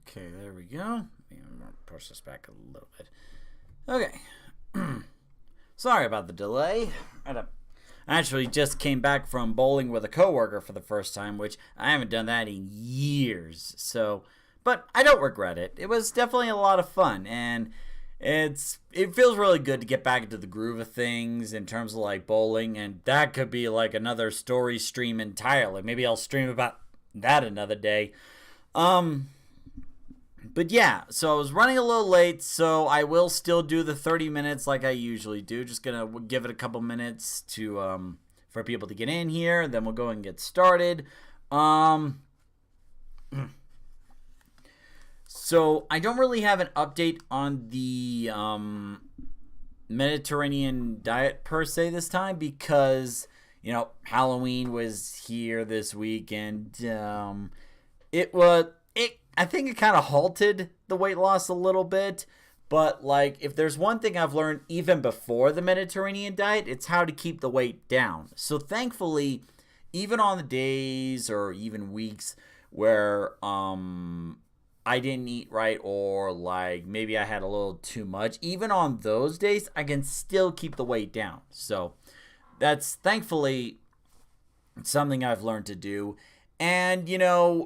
Okay, there we go. I'm going to push this back a little bit. Okay. Sorry about the delay. I actually just came back from bowling with a coworker for the first time, which I haven't done that in years. But I don't regret it. It was definitely a lot of fun, and it feels really good to get back into the groove of things in terms of like bowling, and that could be like another story stream entirely. Maybe I'll stream about that another day. But yeah, so I was running a little late, so I will still do the 30 minutes like I usually do. Just gonna give it a couple minutes to for people to get in here, then we'll go and get started. So I don't really have an update on the Mediterranean diet per se this time because Halloween was here this week, and I think it kind of halted the weight loss a little bit. But like, if there's one thing I've learned even before the Mediterranean diet, it's how to keep the weight down. So thankfully, even on the days or even weeks where I didn't eat right, or like maybe I had a little too much, even on those days, I can still keep the weight down. So that's thankfully something I've learned to do. And,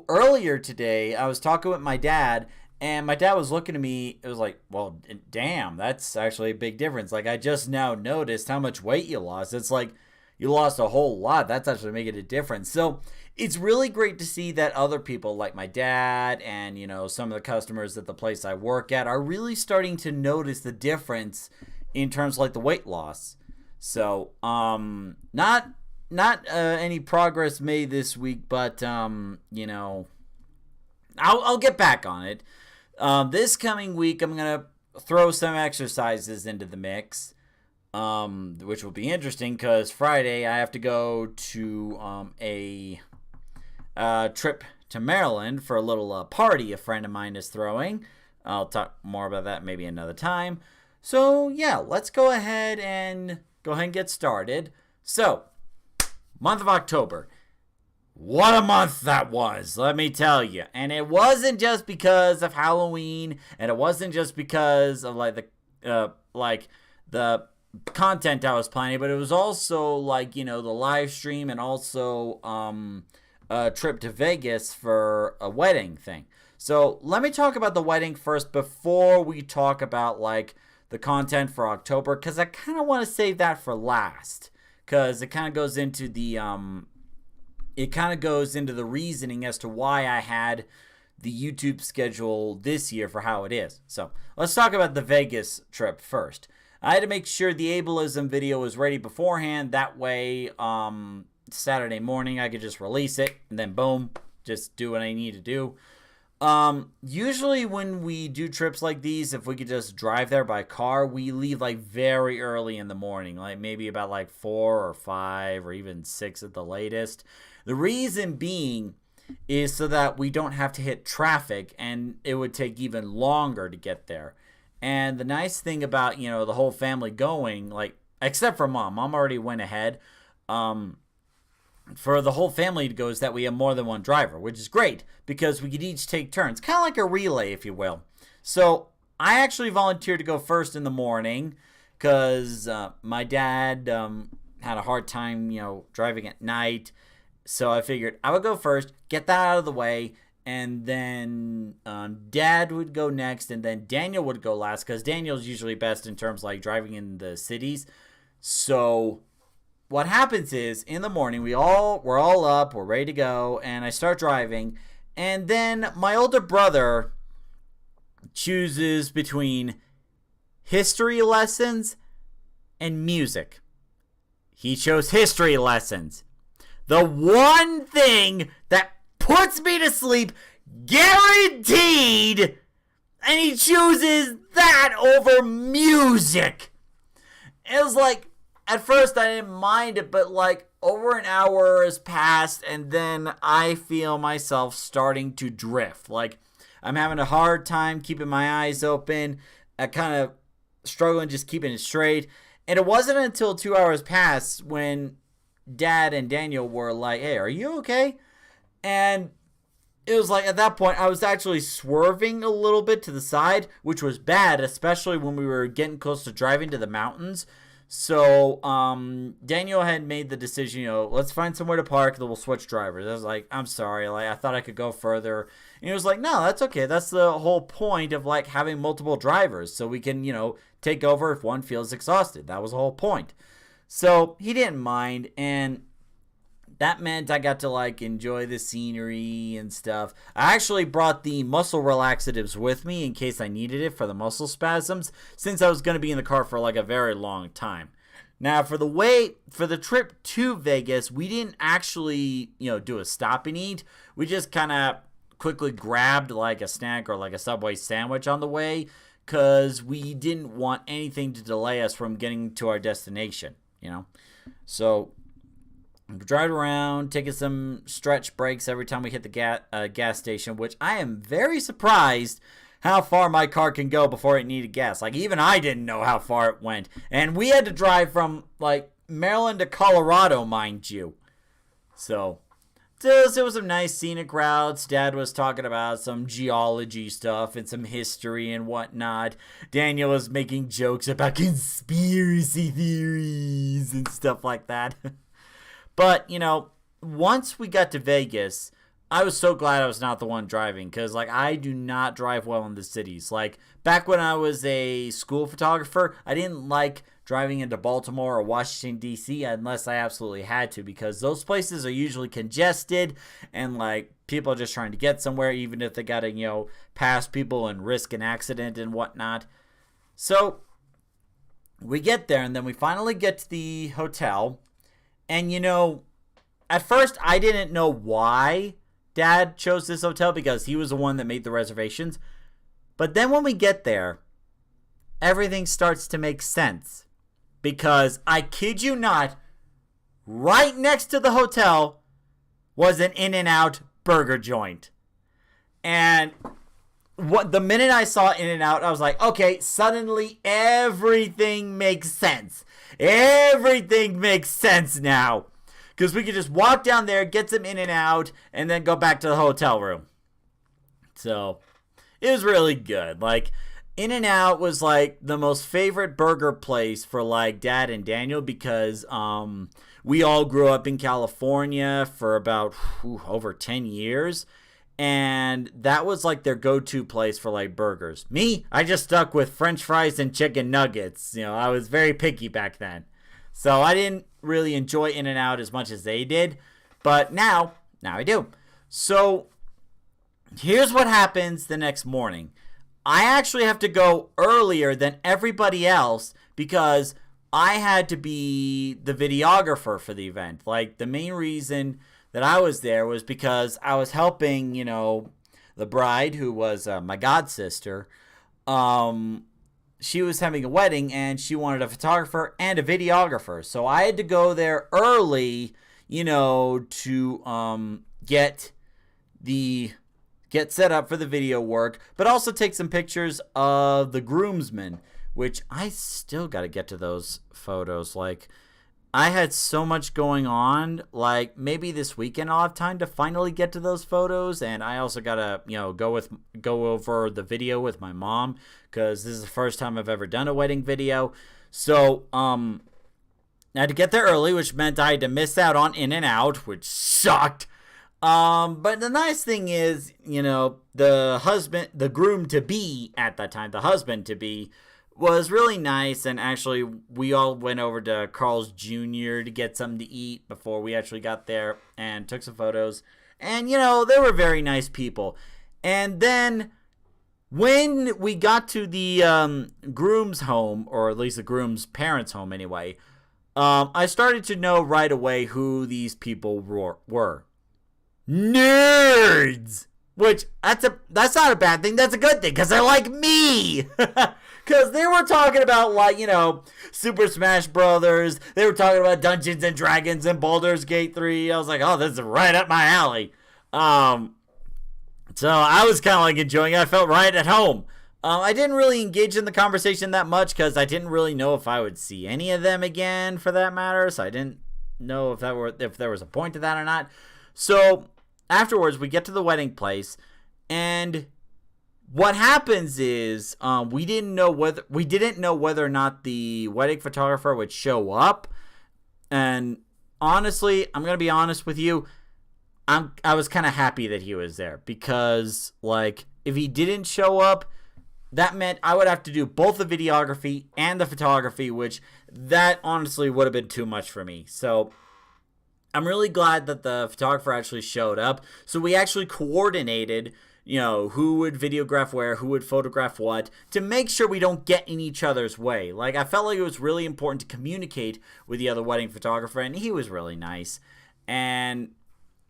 earlier today, I was talking with my dad, and my dad was looking at me. It was like, well, damn, that's actually a big difference. Like, I just now noticed how much weight you lost. It's like you lost a whole lot. That's actually making a difference. So it's really great to see that other people like my dad and, some of the customers at the place I work at are really starting to notice the difference in terms of like the weight loss. So, not any progress made this week, but I'll get back on it. This coming week, I'm gonna throw some exercises into the mix, which will be interesting because Friday I have to go to a trip to Maryland for a little party a friend of mine is throwing. I'll talk more about that maybe another time. So yeah, let's go ahead and get started. So, month of October. What a month that was, let me tell you. And it wasn't just because of Halloween, and it wasn't just because of like the content I was planning, but it was also like, the live stream, and also a trip to Vegas for a wedding thing. So let me talk about the wedding first before we talk about like the content for October, because I kind of want to save that for last. Because it kind of goes into the reasoning as to why I had the YouTube schedule this year for how it is. So let's talk about the Vegas trip first. I had to make sure the ableism video was ready beforehand. That way, Saturday morning I could just release it and then boom, just do what I need to do. Usually when we do trips like these, if we could just drive there by car, we leave like very early in the morning, like maybe about like 4 or 5 or even 6 at the latest. The reason being is so that we don't have to hit traffic, and it would take even longer to get there. And the nice thing about, the whole family going, like, except for mom already went ahead, for the whole family to go, is that we have more than one driver, which is great because we could each take turns, kind of like a relay, if you will. So I actually volunteered to go first in the morning because my dad had a hard time, driving at night. So I figured I would go first, get that out of the way, and then Dad would go next, and then Daniel would go last because Daniel's usually best in terms of like driving in the cities. So what happens is, in the morning, we're all up, we're ready to go, and I start driving, and then my older brother chooses between history lessons and music. He chose history lessons. The one thing that puts me to sleep, guaranteed, and he chooses that over music. It was like, at first, I didn't mind it, but like over an hour has passed, and then I feel myself starting to drift. Like I'm having a hard time keeping my eyes open. I kind of struggling just keeping it straight. And it wasn't until 2 hours passed when Dad and Daniel were like, "Hey, are you okay?" And it was like at that point I was actually swerving a little bit to the side, which was bad, especially when we were getting close to driving to the mountains. So Daniel had made the decision, let's find somewhere to park, then we'll switch drivers. I was like, I'm sorry, like I thought I could go further. And he was like, no, that's okay. That's the whole point of like having multiple drivers, so we can, take over if one feels exhausted. That was the whole point. So he didn't mind, and that meant I got to like enjoy the scenery and stuff. I actually brought the muscle relaxatives with me in case I needed it for the muscle spasms, since I was going to be in the car for like a very long time. Now for the trip to Vegas, we didn't actually, do a stop and eat. We just kind of quickly grabbed like a snack or like a Subway sandwich on the way, because we didn't want anything to delay us from getting to our destination, So drive around, taking some stretch breaks every time we hit the gas station, which I am very surprised how far my car can go before it needed gas. Like, even I didn't know how far it went. And we had to drive from, like, Maryland to Colorado, mind you. So, it was some nice scenic routes. Dad was talking about some geology stuff and some history and whatnot. Daniel was making jokes about conspiracy theories and stuff like that. But, once we got to Vegas, I was so glad I was not the one driving, because, like, I do not drive well in the cities. Like, back when I was a school photographer, I didn't like driving into Baltimore or Washington, D.C. unless I absolutely had to, because those places are usually congested and, like, people are just trying to get somewhere, even if they got to, pass people and risk an accident and whatnot. So, we get there, and then we finally get to the hotel. And, at first I didn't know why Dad chose this hotel, because he was the one that made the reservations. But then when we get there, everything starts to make sense. Because, I kid you not, right next to the hotel was an In-N-Out burger joint. And the minute I saw In-N-Out, I was like, okay, suddenly everything makes sense. Everything makes sense now. Because we could just walk down there, get some In-N-Out, and then go back to the hotel room. So, it was really good. Like, In-N-Out was like the most favorite burger place for like Dad and Daniel, because we all grew up in California for about over 10 years. And that was like their go-to place for like burgers. Me, I just stuck with French fries and chicken nuggets. I was very picky back then. So I didn't really enjoy In-N-Out as much as they did. But now I do. So here's what happens the next morning. I actually have to go earlier than everybody else, because I had to be the videographer for the event. Like, the main reason that I was there was because I was helping, the bride, who was my god sister. She was having a wedding, and she wanted a photographer and a videographer. So I had to go there early, to get set up for the video work, but also take some pictures of the groomsmen, which I still got to get to those photos. Like, I had so much going on. Like, maybe this weekend I'll have time to finally get to those photos. And I also gotta, go over the video with my mom, because this is the first time I've ever done a wedding video. So, I had to get there early, which meant I had to miss out on In-N-Out, which sucked. But the nice thing is, the groom-to-be at that time, the husband-to-be, was really nice. And actually, we all went over to Carl's Jr. to get something to eat before we actually got there, and took some photos. And, they were very nice people. And then, when we got to the groom's home, or at least the groom's parents' home anyway, I started to know right away who these people were. Nerds! Which, that's not a bad thing, that's a good thing, because they're like me! Because they were talking about, like, Super Smash Brothers, they were talking about Dungeons and Dragons and Baldur's Gate 3, I was like, oh, this is right up my alley. So I was kind of like enjoying it, I felt right at home. I didn't really engage in the conversation that much, because I didn't really know if I would see any of them again, for that matter, so I didn't know if there was a point to that or not. So afterwards, we get to the wedding place, and what happens is we didn't know whether or not the wedding photographer would show up. And honestly, I'm gonna be honest with you, I was kind of happy that he was there, because like if he didn't show up, that meant I would have to do both the videography and the photography, which that honestly would have been too much for me. So I'm really glad that the photographer actually showed up. So we actually coordinated, who would videograph where, who would photograph what, to make sure we don't get in each other's way. Like, I felt like it was really important to communicate with the other wedding photographer, and he was really nice. And,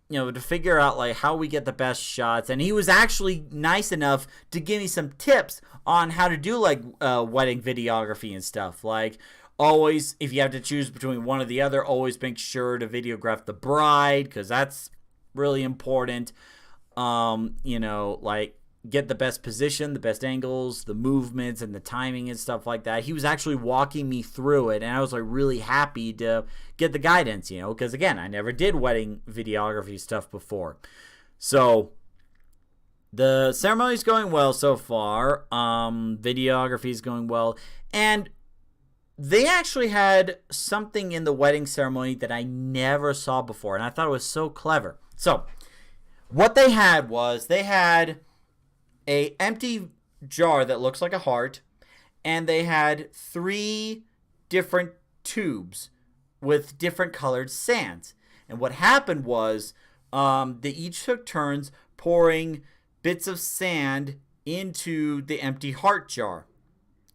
to figure out, like, how we get the best shots. And he was actually nice enough to give me some tips on how to do, like, wedding videography and stuff. Like, always, if you have to choose between one or the other, always make sure to videograph the bride, because that's really important. Like, get the best position, the best angles, the movements, and the timing and stuff like that. He was actually walking me through it, and I was like really happy to get the guidance, because again, I never did wedding videography stuff before. So the ceremony's going well so far. Videography is going well, and they actually had something in the wedding ceremony that I never saw before, and I thought it was so clever. So what they had was a empty jar that looks like a heart, and they had 3 different tubes with different colored sands. And what happened was they each took turns pouring bits of sand into the empty heart jar.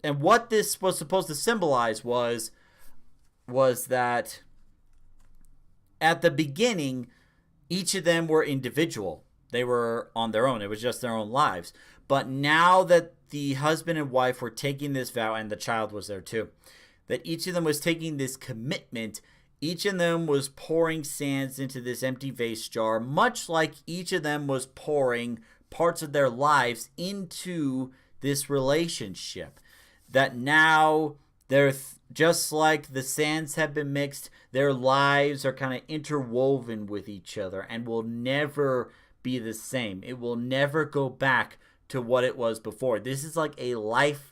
And what this was supposed to symbolize was that at the beginning, each of them were individual. They were on their own. It was just their own lives. But now that the husband and wife were taking this vow, and the child was there too, that each of them was taking this commitment, each of them was pouring sands into this empty vase jar, much like each of them was pouring parts of their lives into this relationship. That now they're just like the sands have been mixed, their lives are kind of interwoven with each other and will never be the same. It will never go back to what it was before. This is like a lifelong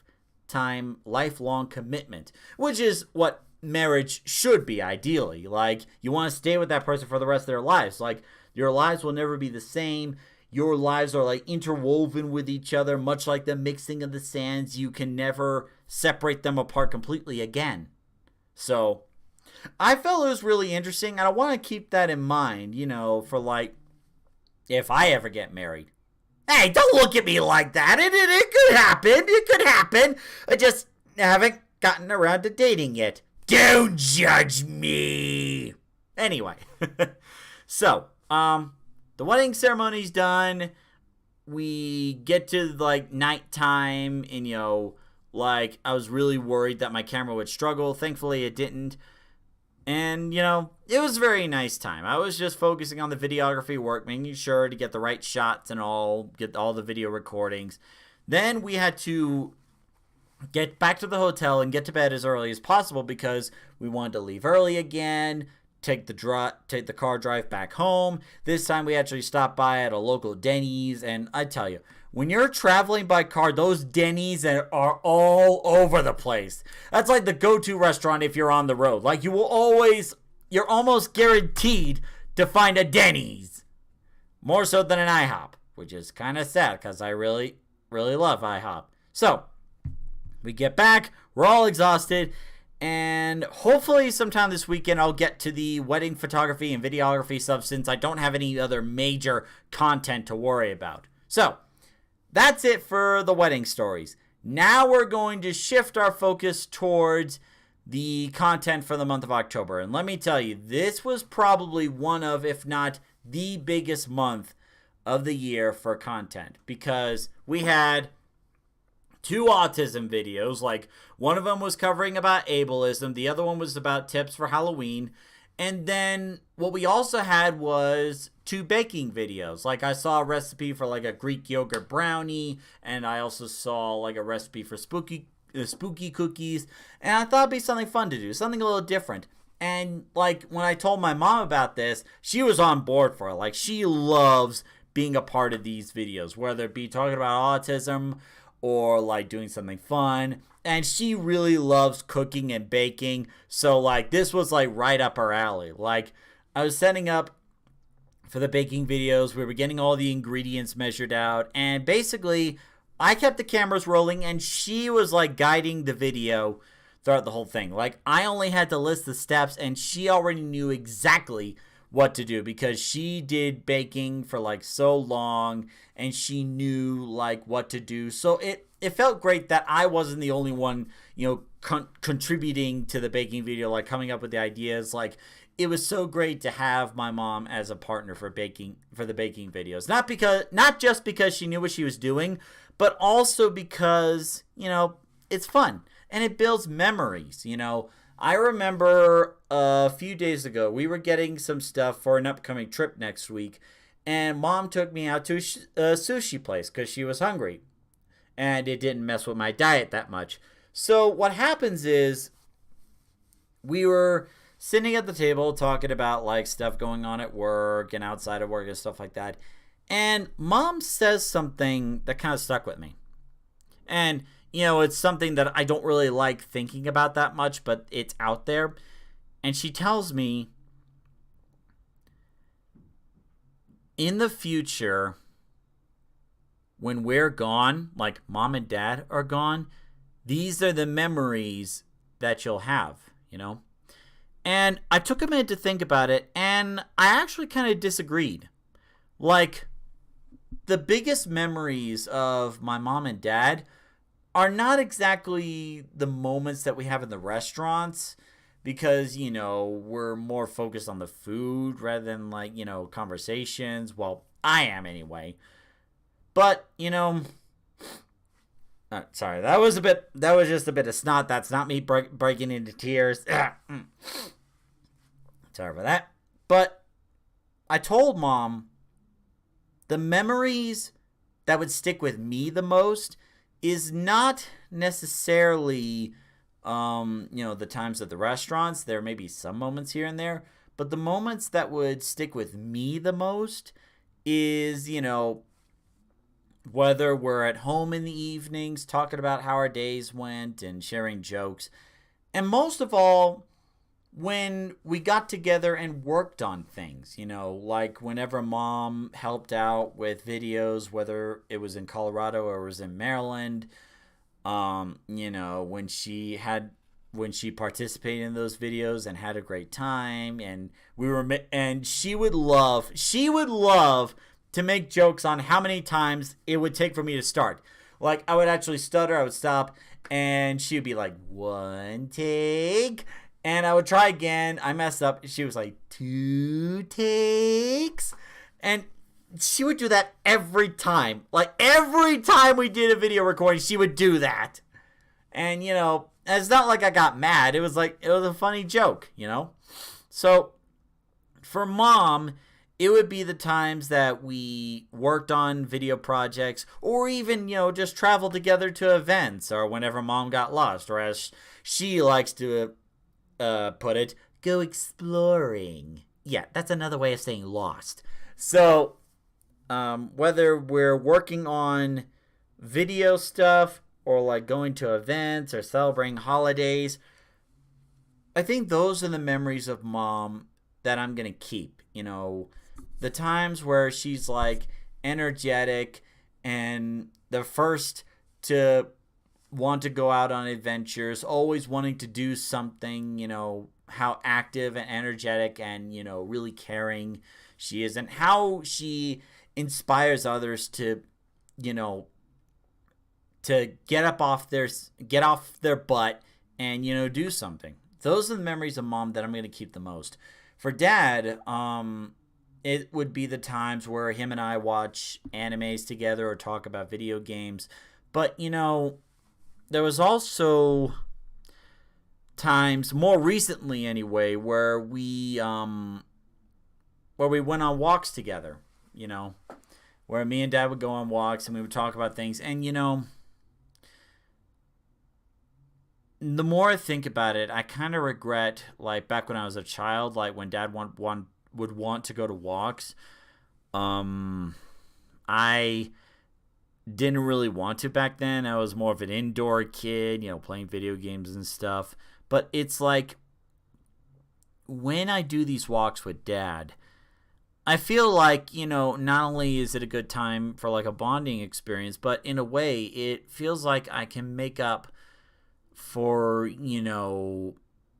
commitment, which is what marriage should be ideally. Like, you want to stay with that person for the rest of their lives. Like, your lives will never be the same. Your lives are like interwoven with each other, much like the mixing of the sands. You can never separate them apart completely again. So I felt it was really interesting, and I want to keep that in mind, for like, if I ever get married. Hey, don't look at me like that. It could happen. It could happen. I just haven't gotten around to dating yet. Don't judge me. Anyway. So, the wedding ceremony's done. We get to like nighttime, and like, I was really worried that my camera would struggle. Thankfully, it didn't. And, it was a very nice time. I was just focusing on the videography work, making sure to get the right shots and get all the video recordings. Then we had to get back to the hotel and get to bed as early as possible, because we wanted to leave early again, take the car drive back home. This time we actually stopped by at a local Denny's, and I tell you, when you're traveling by car, those Denny's are all over the place. That's like the go-to restaurant if you're on the road. Like, you're almost guaranteed to find a Denny's. More so than an IHOP, which is kind of sad, because I really, really love IHOP. So, we get back, we're all exhausted, and hopefully sometime this weekend I'll get to the wedding photography and videography stuff, since I don't have any other major content to worry about. So, that's it for the wedding stories. Now we're going to shift our focus towards the content for the month of October. And let me tell you, this was probably one of, if not the biggest month of the year for content, because we had 2 autism videos. Like, one of them was covering about ableism, the other one was about tips for Halloween, and then what we also had was 2 baking videos. Like, I saw a recipe for like a Greek yogurt brownie, and I also saw like a recipe for spooky cookies, and I thought it'd be something fun to do, something a little different. And like when I told my mom about this, she was on board for it. Like she loves being a part of these videos, whether it be talking about autism or like doing something fun. And she really loves cooking and baking. So like this was like right up her alley. Like I was setting up for the baking videos. We were getting all the ingredients measured out. And basically, I kept the cameras rolling and she was like guiding the video throughout the whole thing. Like, I only had to list the steps and she already knew exactly what to do because she did baking for like so long and she knew like what to do. So it felt great that I wasn't the only one, contributing to the baking video, like coming up with the ideas. Like, it was so great to have my mom as a partner for the baking videos. Not just because she knew what she was doing, but also because, it's fun and it builds memories. I remember a few days ago, we were getting some stuff for an upcoming trip next week, and mom took me out to a sushi place because she was hungry, and it didn't mess with my diet that much. So what happens is we were sitting at the table talking about like stuff going on at work and outside of work and stuff like that, and mom says something that kind of stuck with me. And it's something that I don't really like thinking about that much, but it's out there. And she tells me, in the future, when we're gone, like mom and dad are gone, these are the memories that you'll have, And I took a minute to think about it, and I actually kind of disagreed. Like, the biggest memories of my mom and dad are not exactly the moments that we have in the restaurants because, we're more focused on the food rather than like, conversations. Well, I am anyway. But, sorry, that was just a bit of snot. That's not me breaking into tears. Sorry for that. But I told mom the memories that would stick with me the most is not necessarily, the times at the restaurants. There may be some moments here and there, but the moments that would stick with me the most is, whether we're at home in the evenings talking about how our days went and sharing jokes. And most of all, when we got together and worked on things, like whenever mom helped out with videos, whether it was in Colorado or it was in Maryland, when she participated in those videos and had a great time, and she would love to make jokes on how many times it would take for me to start. Like, I would actually stutter, I would stop, and she would be like, 1 take. And I would try again. I messed up. She was like, 2 takes. And she would do that every time. Like, every time we did a video recording, she would do that. And, it's not like I got mad. It was a funny joke, So, for mom, it would be the times that we worked on video projects or even, just traveled together to events or whenever mom got lost. Or as she likes to put it, go exploring. Yeah, that's another way of saying lost. So, whether we're working on video stuff or like going to events or celebrating holidays, I think those are the memories of mom that I'm going to keep. The times where she's like energetic and the first to want to go out on adventures, always wanting to do something, how active and energetic and, really caring she is, and how she inspires others to, to get off their butt and, do something. Those are the memories of mom that I'm going to keep the most. For dad, it would be the times where him and I watch animes together or talk about video games. But, there was also times, more recently anyway, where we went on walks together, where me and dad would go on walks and we would talk about things. And, the more I think about it, I kind of regret, like, back when I was a child, like, when Dad would want to go to walks. I didn't really want to back then. I was more of an indoor kid, playing video games and stuff. But it's like, when I do these walks with Dad, I feel like, not only is it a good time for like a bonding experience, but in a way, it feels like I can make up for,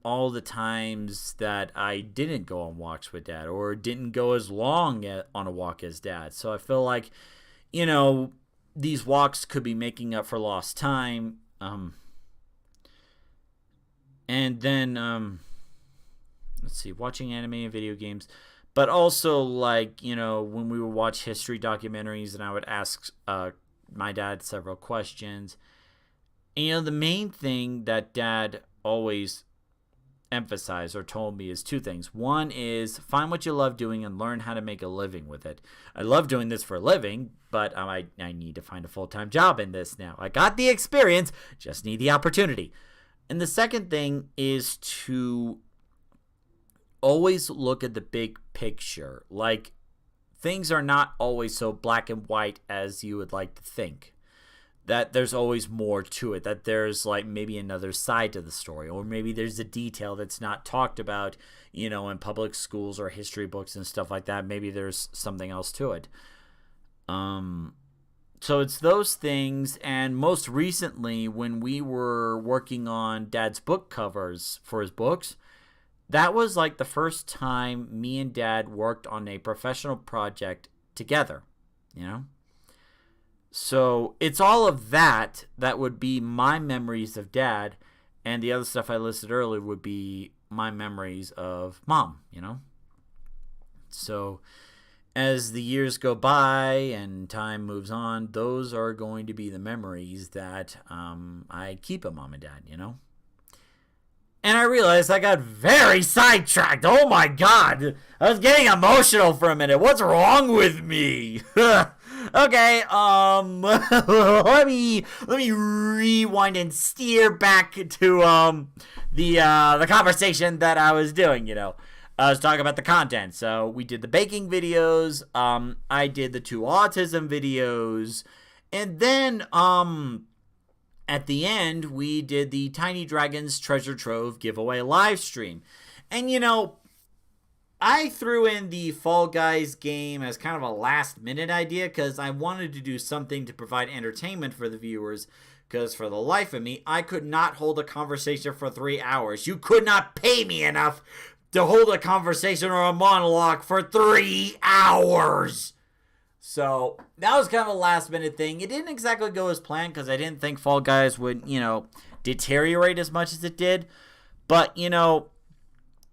all the times that I didn't go on walks with Dad or didn't go as long on a walk as Dad. So I feel like, these walks could be making up for lost time. And then, let's see, watching anime and video games. But also, like, when we would watch history documentaries and I would ask my dad several questions. And, the main thing that Dad always emphasized or told me is two things. One is find what you love doing and learn how to make a living with it. I love doing this for a living, but I need to find a full-time job in this now. I got the experience, just need the opportunity. And the second thing is to always look at the big picture. Like, things are not always so black and white as you would like to think. That there's always more to it, that there's like maybe another side to the story, or maybe there's a detail that's not talked about, in public schools or history books and stuff like that. Maybe there's something else to it. So it's those things, and most recently when we were working on Dad's book covers for his books, that was like the first time me and Dad worked on a professional project together, So it's all of that would be my memories of Dad, and the other stuff I listed earlier would be my memories of Mom, So as the years go by and time moves on, those are going to be the memories that I keep of Mom and Dad, And I realized I got very sidetracked. Oh my God. I was getting emotional for a minute. What's wrong with me? Okay, let me rewind and steer back to the conversation that I was doing, I was talking about the content. So we did the baking videos, I did the 2 autism videos, and then at the end we did the Tiny Dragons Treasure Trove giveaway live stream. And I threw in the Fall Guys game as kind of a last-minute idea because I wanted to do something to provide entertainment for the viewers, because for the life of me, I could not hold a conversation for 3 hours. You could not pay me enough to hold a conversation or a monologue for 3 hours. So that was kind of a last-minute thing. It didn't exactly go as planned because I didn't think Fall Guys would, deteriorate as much as it did. But,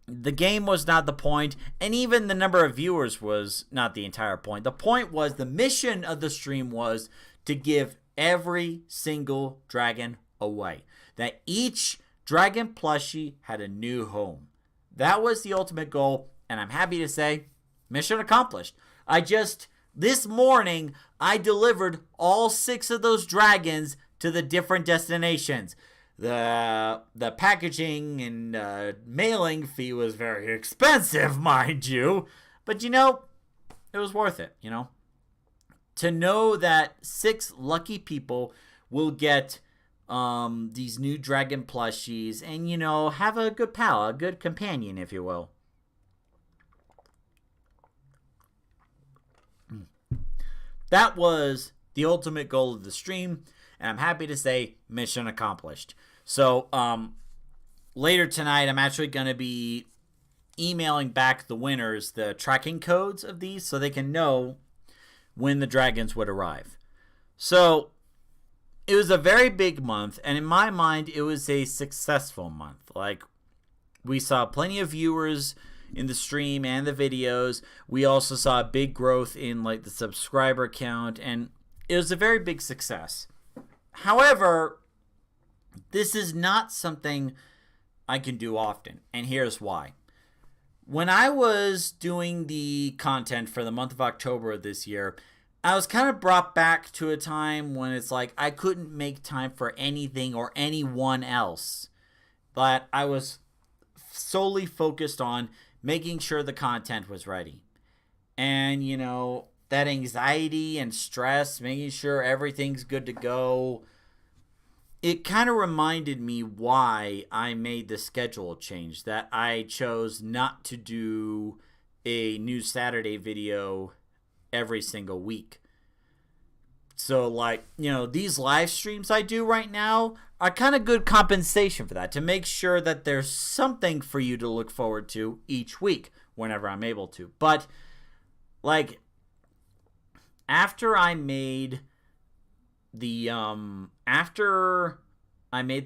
the game was not the point, and even the number of viewers was not the entire point. The point was, the mission of the stream was to give every single dragon away. That each dragon plushie had a new home. That was the ultimate goal, and I'm happy to say, mission accomplished. This morning, I delivered all 6 of those dragons to the different destinations. The packaging and mailing fee was very expensive, mind you. But, it was worth it, To know that 6 lucky people will get these new dragon plushies and, have a good pal, a good companion, if you will. That was the ultimate goal of the stream, and I'm happy to say mission accomplished. So later tonight, I'm actually going to be emailing back the winners the tracking codes of these so they can know when the dragons would arrive. So it was a very big month, and in my mind, it was a successful month. Like, we saw plenty of viewers in the stream and the videos. We also saw a big growth in like the subscriber count, and it was a very big success. However, this is not something I can do often, and here's why. When I was doing the content for the month of October this year, I was kind of brought back to a time when it's like I couldn't make time for anything or anyone else that I was solely focused on making sure the content was ready. And, that anxiety and stress, making sure everything's good to go, it kind of reminded me why I made the schedule change, that I chose not to do a new Saturday video every single week. So, these live streams I do right now are kind of good compensation for that, to make sure that there's something for you to look forward to each week whenever I'm able to. But, after I made the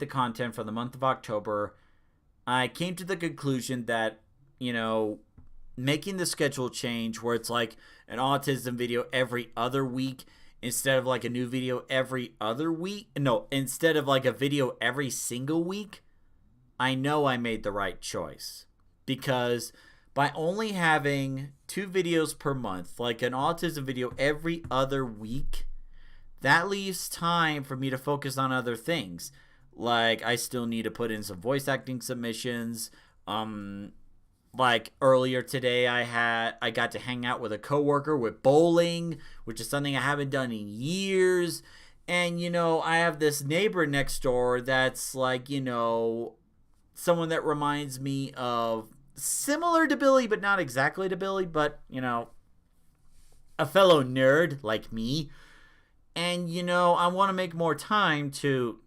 content for the month of October, I came to the conclusion that, making the schedule change where it's like an autism video every other week instead of like a new video every other week. No, instead of like a video every single week, I know I made the right choice. Because by only having 2 videos per month, like an autism video every other week, that leaves time for me to focus on other things. Like, I still need to put in some voice acting submissions. Like earlier today, I got to hang out with a coworker with bowling, which is something I haven't done in years. And, I have this neighbor next door that's like, someone that reminds me of similar to Billy, but not exactly to Billy, but, a fellow nerd like me. And, I want to make more time to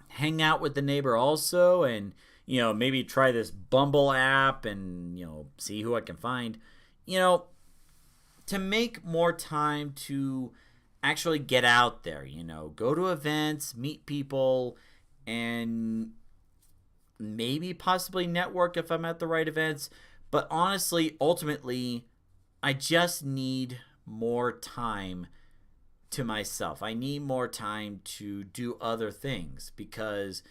hang out with the neighbor also, and maybe try this Bumble app and see who I can find, to make more time to actually get out there, go to events, meet people, and maybe possibly network if I'm at the right events. But honestly, ultimately, I just need more time to myself. I need more time to do other things, because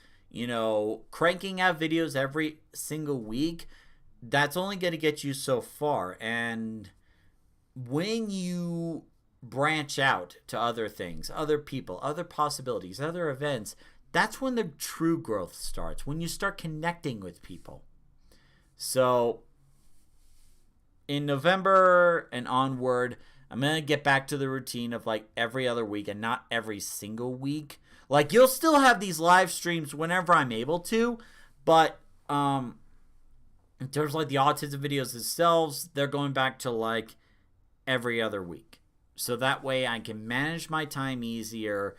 cranking out videos every single week, that's only going to get you so far. And when you branch out to other things, other people, other possibilities, other events, that's when the true growth starts, when you start connecting with people. So in November and onward, I'm going to get back to the routine of like every other week and not every single week. Like, you'll still have these live streams whenever I'm able to, but in terms of like the autism videos themselves, they're going back to like every other week. So that way I can manage my time easier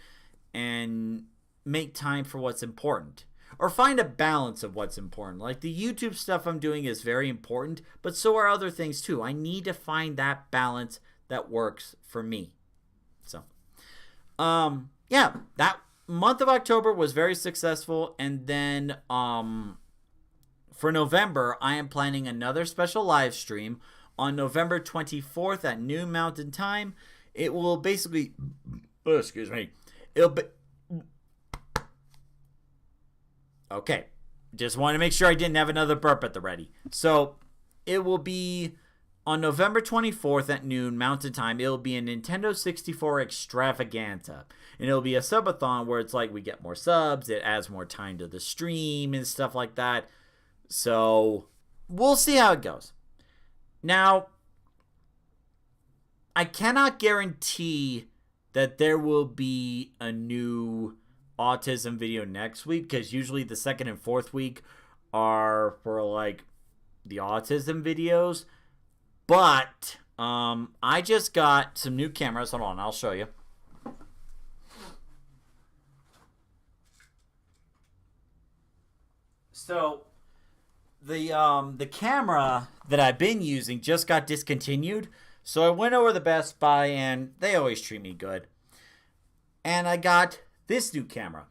and make time for what's important, or find a balance of what's important. Like, the YouTube stuff I'm doing is very important, but so are other things too. I need to find that balance that works for me. So, yeah, that month of October was very successful. And then for November, I am planning another special live stream on November 24th at noon Mountain Time. It will basically, excuse me, it'll be, okay, just want to make sure I didn't have another burp at the ready. So it will be on November 24th at noon Mountain Time. It'll be a Nintendo 64 extravaganza. And it'll be a subathon where it's like we get more subs, it adds more time to the stream and stuff like that. So we'll see how it goes. Now, I cannot guarantee that there will be a new autism video next week, because usually the second and fourth week are for like the autism videos. But I just got some new cameras. Hold on, I'll show you. So the camera that I've been using just got discontinued. So I went over to Best Buy, and they always treat me good. And I got this new camera.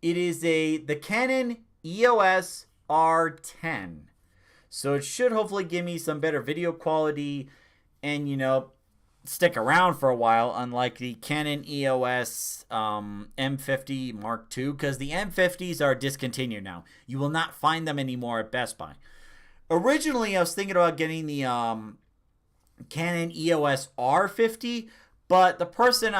It is the Canon EOS R10. So it should hopefully give me some better video quality and, stick around for a while, unlike the Canon EOS M50 Mark II, because the M50s are discontinued now. You will not find them anymore at Best Buy. Originally, I was thinking about getting the Canon EOS R50, but the person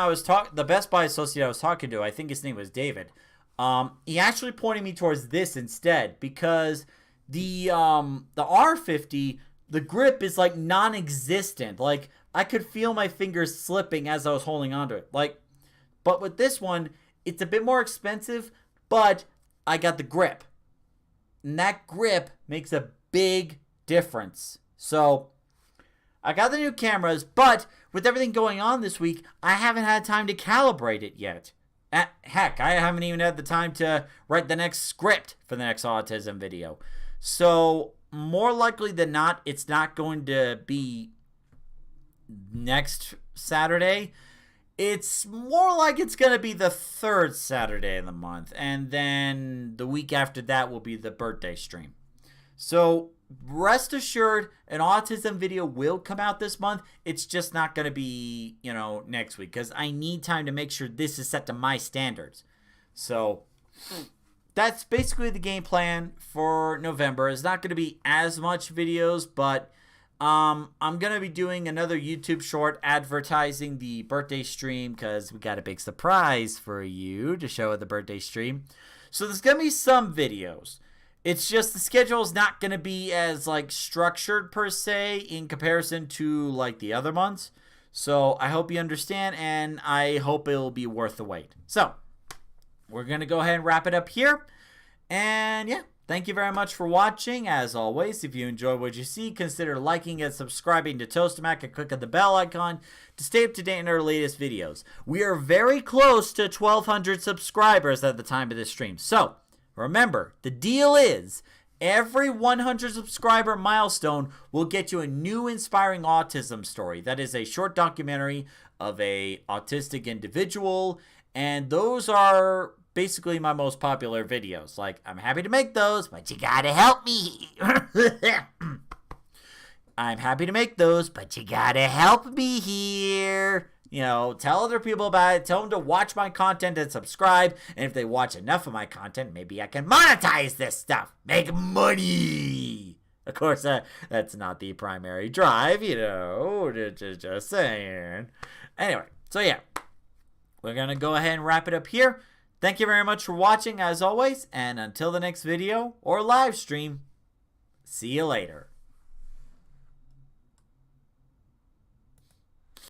the Best Buy associate I was talking to, I think his name was David, He actually pointed me towards this instead because the R50, the grip is like non-existent. Like I could feel my fingers slipping as I was holding onto it. Like, but with this one, it's a bit more expensive, but I got the grip. And that grip makes a big difference. So I got the new cameras, but with everything going on this week, I haven't had time to calibrate it yet. Heck, I haven't even had the time to write the next script for the next autism video. So more likely than not, it's not going to be next Saturday. It's more like it's going to be the third Saturday of the month. And then the week after that will be the birthday stream. So rest assured, an autism video will come out this month. It's just not going to be, next week. Because I need time to make sure this is set to my standards. So that's basically the game plan for November. It's not going to be as much videos, but I'm going to be doing another YouTube short advertising the birthday stream because we got a big surprise for you to show at the birthday stream. So there's going to be some videos. It's just the schedule is not going to be as like structured per se in comparison to like the other months. So I hope you understand and I hope it'll be worth the wait. So we're going to go ahead and wrap it up here. And yeah. Thank you very much for watching. As always, if you enjoy what you see, consider liking and subscribing to Toastamac and click on the bell icon to stay up to date on our latest videos. We are very close to 1,200 subscribers at the time of this stream. So, remember, the deal is every 100 subscriber milestone will get you a new inspiring autism story. That is a short documentary of a autistic individual, and those are basically my most popular videos. Like, I'm happy to make those, but you gotta help me. I'm happy to make those, but you gotta help me here. Tell other people about it. Tell them to watch my content and subscribe. And if they watch enough of my content, maybe I can monetize this stuff. Make money. Of course, that's not the primary drive, just saying. Anyway, so yeah. We're going to go ahead and wrap it up here. Thank you very much for watching as always, and until the next video or live stream, see you later.